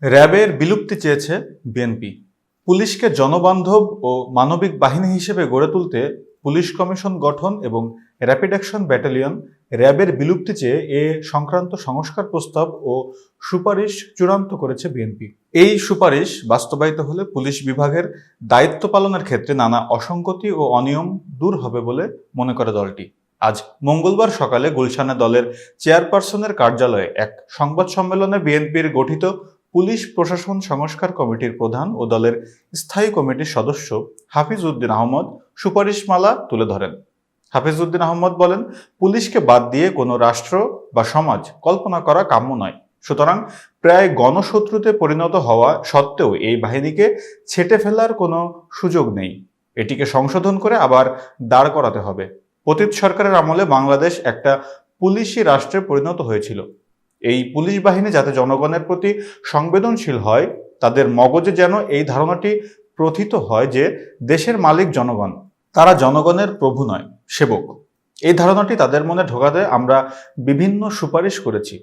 র্যাবের বিলুপ্তি চেয়েছে বিএনপি। পুলিশকে জনবান্ধব ও মানবিক বাহিনী হিসেবে গড়ে তুলতে পুলিশ কমিশন গঠন এবং র্যাপিড অ্যাকশন ব্যাটালিয়ন র্যাবের বিলুপ্তি চেয়ে এ সংক্রান্ত সংস্কার প্রস্তাব ও সুপারিশ চূড়ান্ত করেছে বিএনপি। এই সুপারিশ বাস্তবায়িত হলে পুলিশ বিভাগের দায়িত্ব পালনের ক্ষেত্রে নানা অসঙ্গতি ও অনিয়ম দূর হবে বলে মনে করে দলটি। আজ মঙ্গলবার সকালে গুলশানে দলের চেয়ারপারসনের কার্যালয়ে এক সংবাদ সম্মেলনে বিএনপির গঠিত পুলিশ প্রশাসন সংস্কার কমিটির প্রধান ও দলের স্থায়ী কমিটির সদস্য হাফিজ উদ্দিন আহমদ সুপারিশমালা তুলে ধরেন। হাফিজ উদ্দিন আহমদ বলেন, পুলিশকে বাদ দিয়ে কোনো রাষ্ট্র বা সমাজ কল্পনা করা কাম্য নয়। সুতরাং প্রায় গণশত্রুতে পরিণত হওয়া সত্ত্বেও এই বাহিনীকে ছেঁটে ফেলার কোনো সুযোগ নেই। এটিকে সংশোধন করে আবার দাঁড় করাতে হবে। অতীত সরকারের আমলে বাংলাদেশ একটা পুলিশি রাষ্ট্রে পরিণত হয়েছিল। এই পুলিশ বাহিনী যাতে জনগণের প্রতি সংবেদনশীল হয়, তাদের মগজে যেন এই ধারণাটি প্রথিত হয় যে দেশের মালিক জনগণ, তারা জনগণের প্রভু নয়, সেবক। এই ধারণাটি তাদের মনে ঢোকাতে আমরা বিভিন্ন সুপারিশ করেছি।